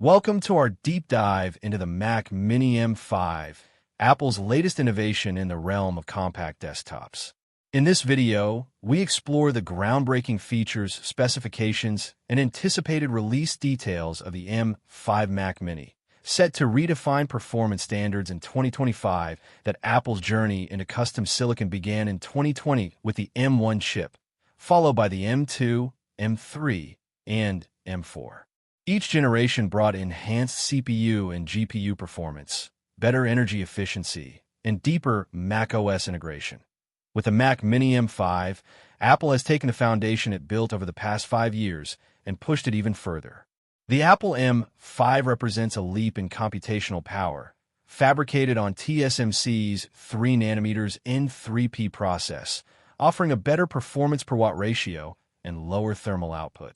Welcome to our deep dive into the Mac Mini M5, Apple's latest innovation in the realm of compact desktops. In this video, we explore the groundbreaking features, specifications, and anticipated release details of the M5 Mac Mini, set to redefine performance standards in 2025. That Apple's journey into custom silicon began in 2020 with the M1 chip, followed by the M2, M3, and M4. Each generation brought enhanced CPU and GPU performance, better energy efficiency, and deeper macOS integration. With the Mac Mini M5, Apple has taken the foundation it built over the past 5 years and pushed it even further. The Apple M5 represents a leap in computational power, fabricated on TSMC's 3nm N3P process, offering a better performance per watt ratio and lower thermal output.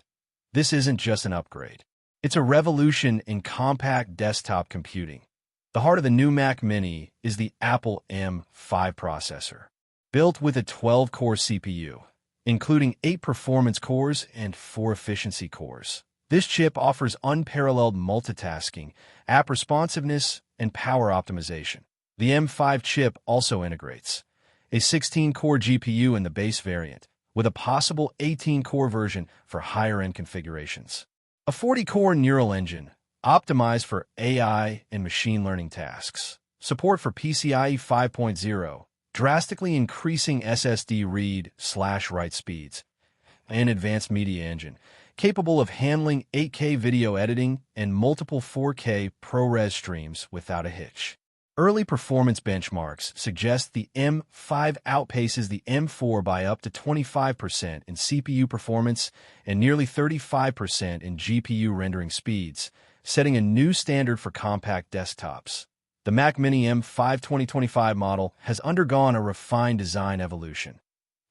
This isn't just an upgrade. It's a revolution in compact desktop computing. The heart of the new Mac Mini is the Apple M5 processor. Built with a 12-core CPU, including 8 performance cores and 4 efficiency cores. This chip offers unparalleled multitasking, app responsiveness, and power optimization. The M5 chip also integrates a 16-core GPU in the base variant, with a possible 18-core version for higher-end configurations. A 40-core neural engine, optimized for AI and machine learning tasks. Support for PCIe 5.0, drastically increasing SSD read/write speeds. An advanced media engine, capable of handling 8K video editing and multiple 4K ProRes streams without a hitch. Early performance benchmarks suggest the M5 outpaces the M4 by up to 25% in CPU performance and nearly 35% in GPU rendering speeds, setting a new standard for compact desktops. The Mac Mini M5 2025 model has undergone a refined design evolution.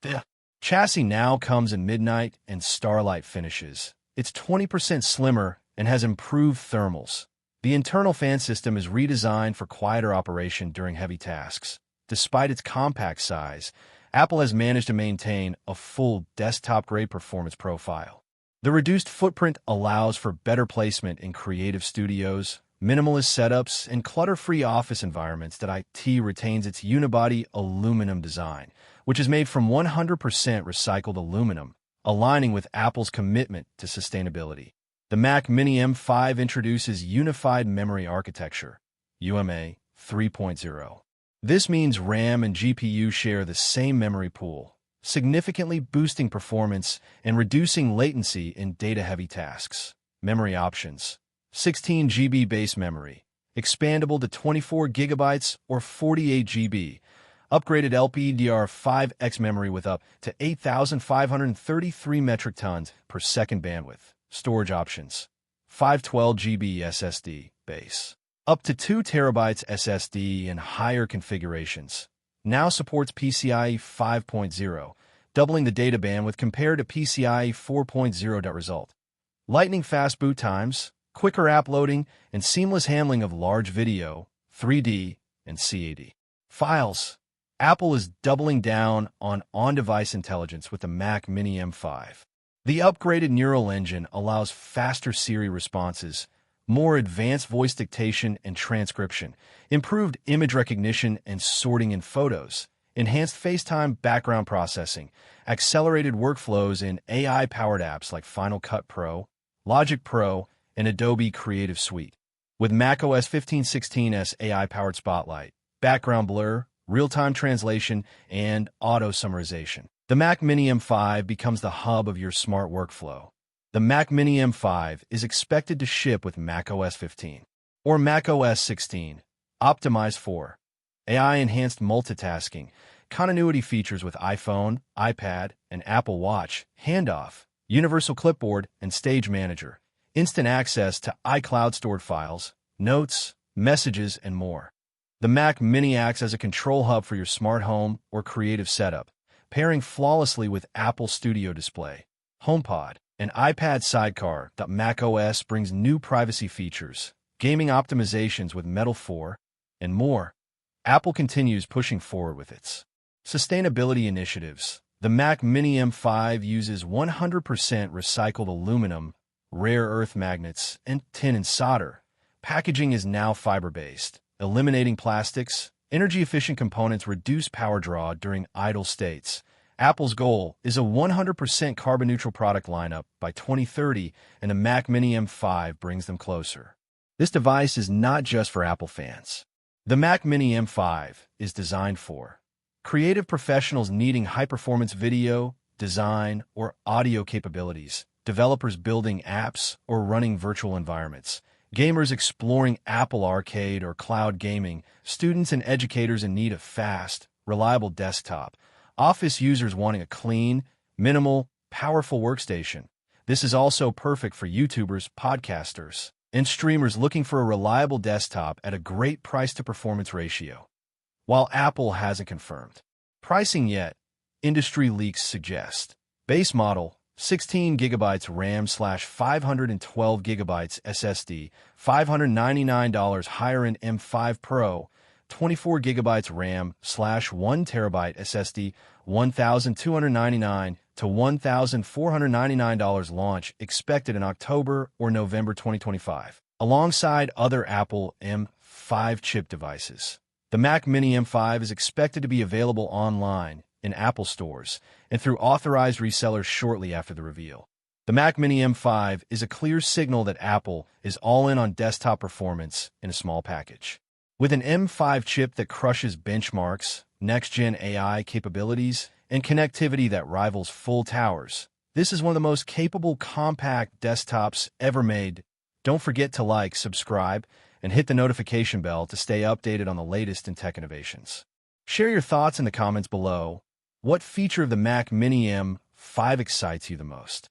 The chassis now comes in midnight and starlight finishes. It's 20% slimmer and has improved thermals. The internal fan system is redesigned for quieter operation during heavy tasks. Despite its compact size, Apple has managed to maintain a full desktop-grade performance profile. The reduced footprint allows for better placement in creative studios, minimalist setups, and clutter-free office environments. That IT retains its unibody aluminum design, which is made from 100% recycled aluminum, aligning with Apple's commitment to sustainability. The Mac Mini M5 introduces Unified Memory Architecture, UMA 3.0. This means RAM and GPU share the same memory pool, significantly boosting performance and reducing latency in data-heavy tasks. Memory options: 16 GB base memory, expandable to 24 GB or 48 GB, upgraded LPDDR5X memory with up to 8,533 metric tons per second bandwidth. Storage options: 512 GB SSD base, up to 2 TB SSD in higher configurations. Now supports PCIe 5.0, doubling the data bandwidth compared to PCIe 4.0. Result: lightning fast boot times, quicker app loading, and seamless handling of large video, 3D, and CAD files. Apple is doubling down on on-device intelligence with the Mac Mini M5. The upgraded neural engine allows faster Siri responses, more advanced voice dictation and transcription, improved image recognition and sorting in photos, enhanced FaceTime background processing, accelerated workflows in AI-powered apps like Final Cut Pro, Logic Pro, and Adobe Creative Suite. With macOS 15.16's AI-powered Spotlight, background blur, real-time translation, and auto-summarization, the Mac Mini M5 becomes the hub of your smart workflow. The Mac Mini M5 is expected to ship with macOS 15 or macOS 16, optimized for AI-enhanced multitasking, continuity features with iPhone, iPad, and Apple Watch, handoff, universal clipboard and stage manager, instant access to iCloud stored files, notes, messages, and more. The Mac Mini acts as a control hub for your smart home or creative setup, pairing flawlessly with Apple Studio Display, HomePod, and iPad Sidecar. macOS brings new privacy features, gaming optimizations with Metal 4, and more. Apple continues pushing forward with its sustainability initiatives. The Mac Mini M5 uses 100% recycled aluminum, rare earth magnets, and tin and solder. Packaging is now fiber-based, eliminating plastics. Energy-efficient components reduce power draw during idle states. Apple's goal is a 100% carbon-neutral product lineup by 2030, and the Mac Mini M5 brings them closer. This device is not just for Apple fans. The Mac Mini M5 is designed for creative professionals needing high-performance video, design, or audio capabilities, developers building apps or running virtual environments, gamers exploring Apple Arcade or cloud gaming, students and educators in need of fast, reliable desktop, office users wanting a clean, minimal, powerful workstation. This is also perfect for YouTubers, podcasters, and streamers looking for a reliable desktop at a great price-to-performance ratio. While Apple hasn't confirmed pricing yet, industry leaks suggest base model 16GB RAM/512GB SSD, $599. Higher-end M5 Pro, 24GB RAM/1TB SSD, $1,299 to $1,499. Launch expected in October or November 2025, alongside other Apple M5 chip devices. The Mac Mini M5 is expected to be available online in Apple stores and through authorized resellers shortly after the reveal. The Mac Mini M5 is a clear signal that Apple is all in on desktop performance in a small package. With an M5 chip that crushes benchmarks, next-gen AI capabilities, and connectivity that rivals full towers, this is one of the most capable compact desktops ever made. Don't forget to like, subscribe, and hit the notification bell to stay updated on the latest in tech innovations. Share your thoughts in the comments below. What feature of the Mac Mini M5 excites you the most?